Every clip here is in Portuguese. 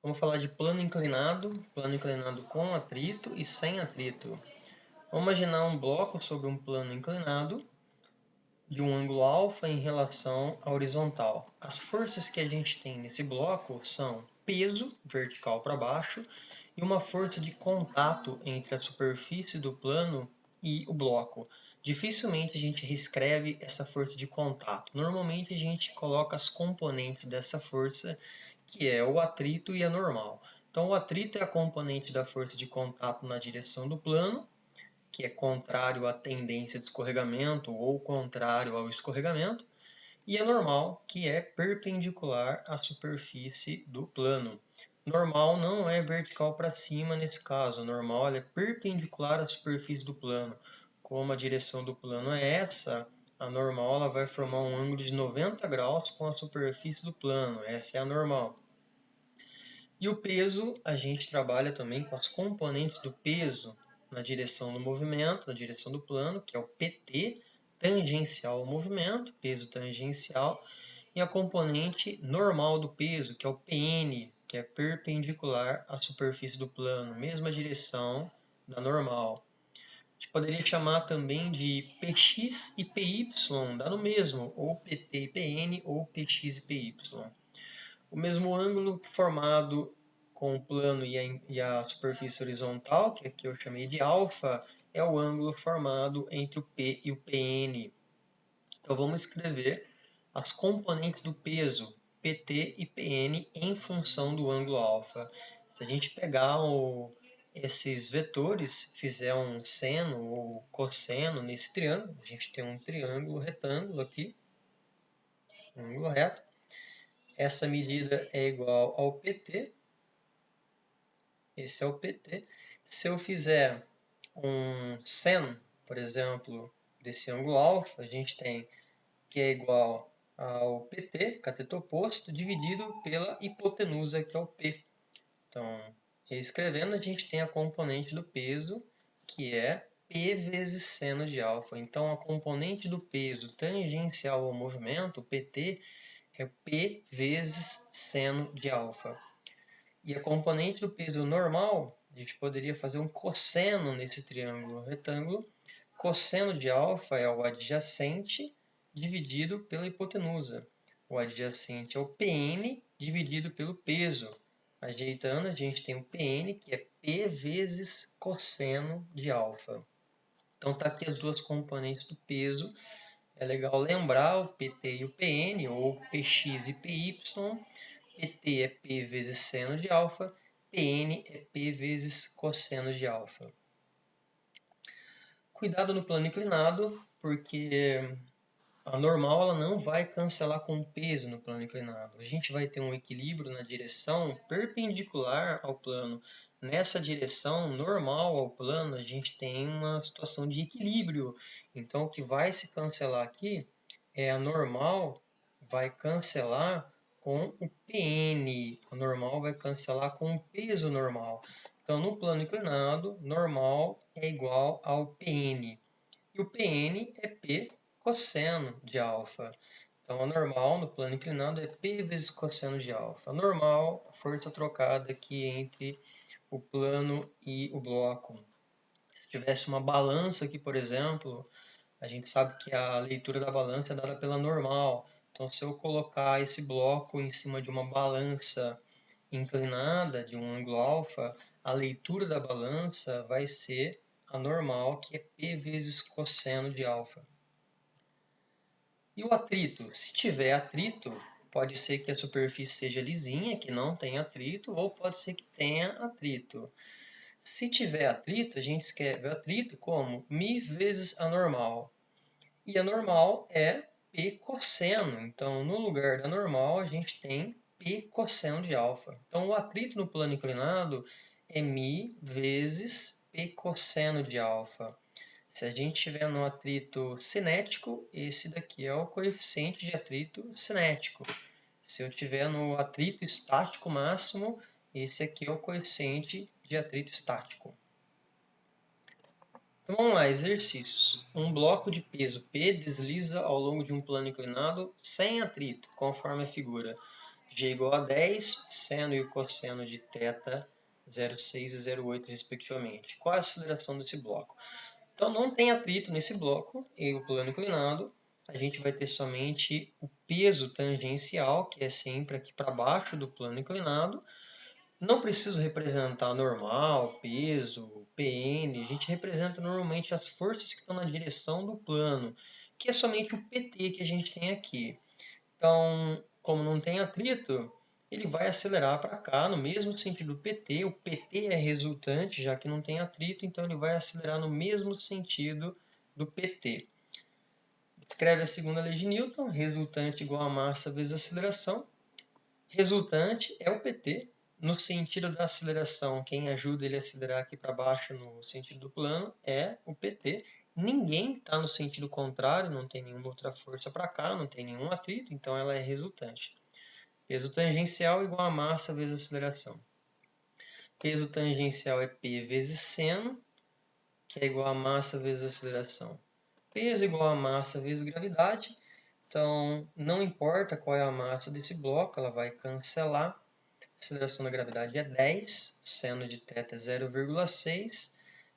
Vamos falar de plano inclinado com atrito e sem atrito. Vamos imaginar um bloco sobre um plano inclinado de um ângulo alfa em relação à horizontal. As forças que a gente tem nesse bloco são peso, vertical para baixo, e uma força de contato entre a superfície do plano e o bloco. Dificilmente a gente reescreve essa força de contato. Normalmente a gente coloca as componentes dessa força, que é o atrito e a normal. Então o atrito é a componente da força de contato na direção do plano, que é contrário à tendência de escorregamento ou contrário ao escorregamento, e a normal, que é perpendicular à superfície do plano. Normal não é vertical para cima nesse caso, normal é perpendicular à superfície do plano. Como a direção do plano é essa, a normal ela vai formar um ângulo de 90 graus com a superfície do plano, essa é a normal. E o peso, a gente trabalha também com as componentes do peso na direção do movimento, na direção do plano, que é o PT, tangencial ao movimento, peso tangencial, e a componente normal do peso, que é o PN, que é perpendicular à superfície do plano, mesma direção da normal. A gente poderia chamar também de Px e Py, dá no mesmo, ou PT e PN, ou Px e Py. O mesmo ângulo formado com o plano e a superfície horizontal, que aqui eu chamei de alfa, é o ângulo formado entre o P e o PN. Então vamos escrever as componentes do peso, PT e PN, em função do ângulo alfa. Se a gente pegar esses vetores, fizer um seno ou cosseno nesse triângulo, a gente tem um triângulo retângulo aqui, um ângulo reto. Essa medida é igual ao PT. Esse é o PT. Se eu fizer um seno, por exemplo, desse ângulo alfa, a gente tem que é igual ao PT, cateto oposto, dividido pela hipotenusa, que é o P. Então, reescrevendo, a gente tem a componente do peso, que é P vezes seno de alfa. Então, a componente do peso tangencial ao movimento, o PT, é P vezes seno de alfa. E a componente do peso normal, a gente poderia fazer um cosseno nesse triângulo retângulo. Cosseno de alfa é o adjacente dividido pela hipotenusa. O adjacente é o PN dividido pelo peso. Ajeitando, a gente tem o PN, que é P vezes cosseno de alfa. Então, está aqui as duas componentes do peso. É legal lembrar o PT e o PN, ou Px e Py. PT é P vezes seno de alfa, PN é P vezes cosseno de alfa. Cuidado no plano inclinado, porque a normal ela não vai cancelar com o peso no plano inclinado. A gente vai ter um equilíbrio na direção perpendicular ao plano. Nessa direção normal ao plano, a gente tem uma situação de equilíbrio. Então, o que vai se cancelar aqui é a normal vai cancelar com o PN. A normal vai cancelar com o peso normal. Então, no plano inclinado, normal é igual ao PN. E o PN é P cosseno de alfa. Então, a normal no plano inclinado é P vezes cosseno de alfa. A normal, a força trocada aqui entre o plano e o bloco. Se tivesse uma balança aqui, por exemplo, a gente sabe que a leitura da balança é dada pela normal. Então, se eu colocar esse bloco em cima de uma balança inclinada, de um ângulo alfa, a leitura da balança vai ser a normal, que é P vezes cosseno de alfa. E o atrito? Se tiver atrito, pode ser que a superfície seja lisinha, que não tenha atrito, ou pode ser que tenha atrito. Se tiver atrito, a gente escreve atrito como μ vezes a normal. E a normal é P cosseno. Então, no lugar da normal, a gente tem P cosseno de alfa. Então, o atrito no plano inclinado é μ vezes P cosseno de alfa. Se a gente estiver no atrito cinético, esse daqui é o coeficiente de atrito cinético. Se eu estiver no atrito estático máximo, esse aqui é o coeficiente de atrito estático. Então vamos lá, exercícios. Um bloco de peso P desliza ao longo de um plano inclinado sem atrito, conforme a figura. A G igual a 10, seno e o cosseno de θ 0,6 e 0,8 respectivamente. Qual é a aceleração desse bloco? Então não tem atrito nesse bloco e o plano inclinado. A gente vai ter somente o peso tangencial, que é sempre aqui para baixo do plano inclinado. Não preciso representar normal, peso, PN. A gente representa normalmente as forças que estão na direção do plano, que é somente o PT que a gente tem aqui. Então, como não tem atrito, ele vai acelerar para cá no mesmo sentido do PT. O PT é resultante, já que não tem atrito, então ele vai acelerar no mesmo sentido do PT. Descreve a segunda lei de Newton, resultante igual a massa vezes aceleração. Resultante é o PT. No sentido da aceleração, quem ajuda ele a acelerar aqui para baixo no sentido do plano é o PT. Ninguém está no sentido contrário, não tem nenhuma outra força para cá, não tem nenhum atrito, então ela é resultante. Peso tangencial igual a massa vezes aceleração. Peso tangencial é P vezes seno, que é igual a massa vezes aceleração. Peso igual a massa vezes gravidade. Então, não importa qual é a massa desse bloco, ela vai cancelar. A aceleração da gravidade é 10, seno de θ é 0,6.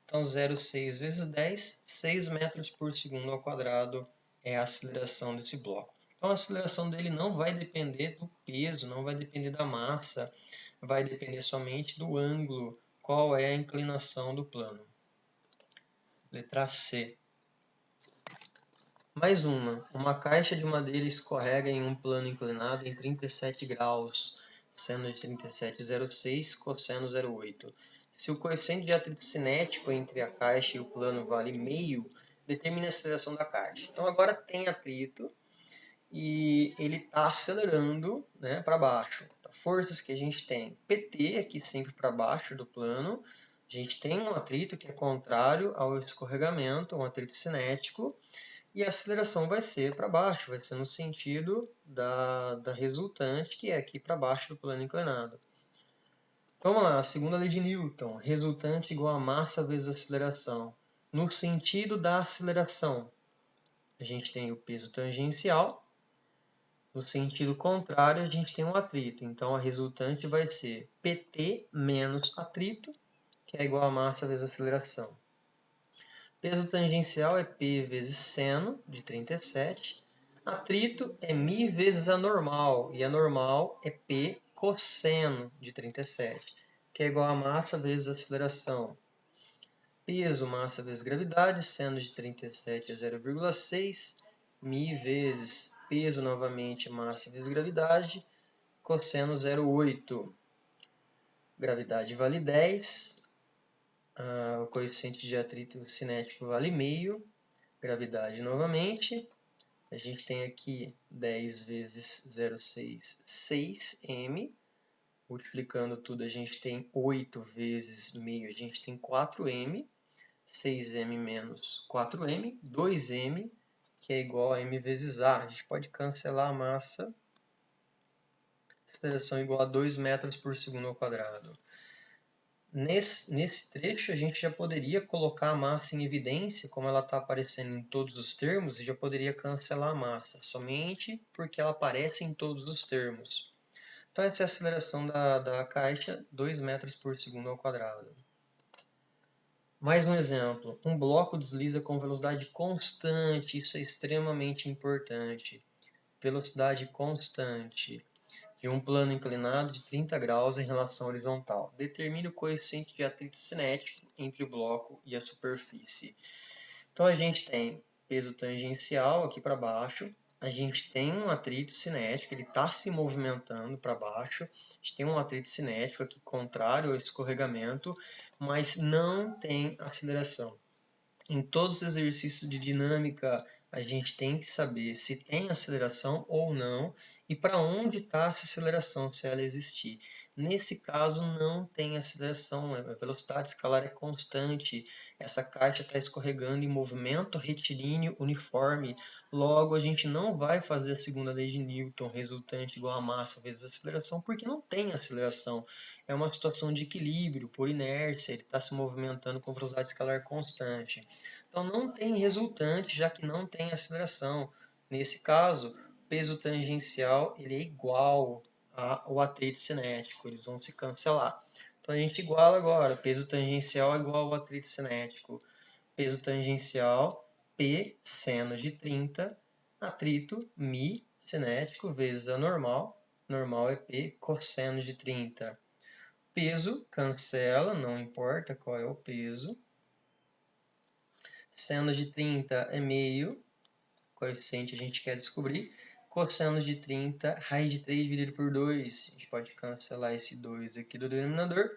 Então, 0,6 vezes 10, 6 metros por segundo ao quadrado é a aceleração desse bloco. Então, a aceleração dele não vai depender do peso, não vai depender da massa, vai depender somente do ângulo, qual é a inclinação do plano. Letra C. Mais uma caixa de madeira escorrega em um plano inclinado em 37 graus, seno de 37,06, cosseno 0,8. Se o coeficiente de atrito cinético entre a caixa e o plano vale meio, determine a aceleração da caixa. Então agora tem atrito e ele está acelerando, né, para baixo. Forças que a gente tem, PT aqui sempre para baixo do plano, a gente tem um atrito que é contrário ao escorregamento, um atrito cinético, e a aceleração vai ser para baixo, vai ser no sentido da resultante, que é aqui para baixo do plano inclinado. Então vamos lá, a segunda lei de Newton, resultante igual a massa vezes aceleração. No sentido da aceleração, a gente tem o peso tangencial. No sentido contrário, a gente tem um atrito. Então, a resultante vai ser PT menos atrito, que é igual a massa vezes aceleração. Peso tangencial é P vezes seno, de 37. Atrito é μ vezes a normal, e a normal é P cosseno, de 37, que é igual a massa vezes aceleração. Peso, massa vezes gravidade, seno de 37 é 0,6, μ vezes peso novamente, massa vezes gravidade, cosseno 0,8. Gravidade vale 10, o coeficiente de atrito cinético vale meio, gravidade novamente, a gente tem aqui 10 vezes 0,6, 6m, multiplicando tudo a gente tem 8 vezes meio, a gente tem 4m, 6m menos 4m, 2m, que é igual a m vezes a. A gente pode cancelar a massa, aceleração igual a 2 metros por segundo ao quadrado. Nesse trecho, a gente já poderia colocar a massa em evidência, como ela está aparecendo em todos os termos, e já poderia cancelar a massa, somente porque ela aparece em todos os termos. Então, essa é a aceleração da caixa, 2 metros por segundo ao quadrado. Mais um exemplo. Um bloco desliza com velocidade constante, isso é extremamente importante. Velocidade constante de um plano inclinado de 30 graus em relação horizontal. Determine o coeficiente de atrito cinético entre o bloco e a superfície. Então a gente tem peso tangencial aqui para baixo, a gente tem um atrito cinético, ele está se movimentando para baixo, a gente tem um atrito cinético aqui contrário ao escorregamento, mas não tem aceleração. Em todos os exercícios de dinâmica, a gente tem que saber se tem aceleração ou não e para onde está essa aceleração, se ela existir. Nesse caso, não tem aceleração, a velocidade escalar é constante, essa caixa está escorregando em movimento retilíneo uniforme, logo a gente não vai fazer a segunda lei de Newton, resultante igual a massa vezes a aceleração, porque não tem aceleração. É uma situação de equilíbrio, por inércia, ele está se movimentando com velocidade escalar constante. Então não tem resultante, já que não tem aceleração. Nesse caso, peso tangencial ele é igual o atrito cinético, eles vão se cancelar. Então a gente iguala agora, peso tangencial é igual ao atrito cinético. Peso tangencial, P seno de 30, atrito, μ cinético, vezes a normal. Normal é P cosseno de 30. Peso, cancela, não importa qual é o peso. Seno de 30 é meio, coeficiente a gente quer descobrir. Cosseno de 30, raiz de 3 dividido por 2. A gente pode cancelar esse 2 aqui do denominador.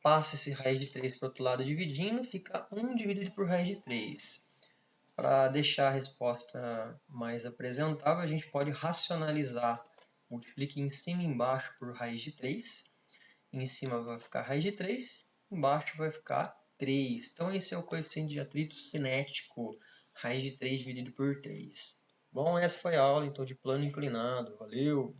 Passa esse raiz de 3 para o outro lado dividindo, fica 1 dividido por raiz de 3. Para deixar a resposta mais apresentável, a gente pode racionalizar. Multiplique em cima e embaixo por raiz de 3. Em cima vai ficar raiz de 3, embaixo vai ficar 3. Então esse é o coeficiente de atrito cinético, raiz de 3 dividido por 3. Bom, essa foi a aula então de plano inclinado. Valeu!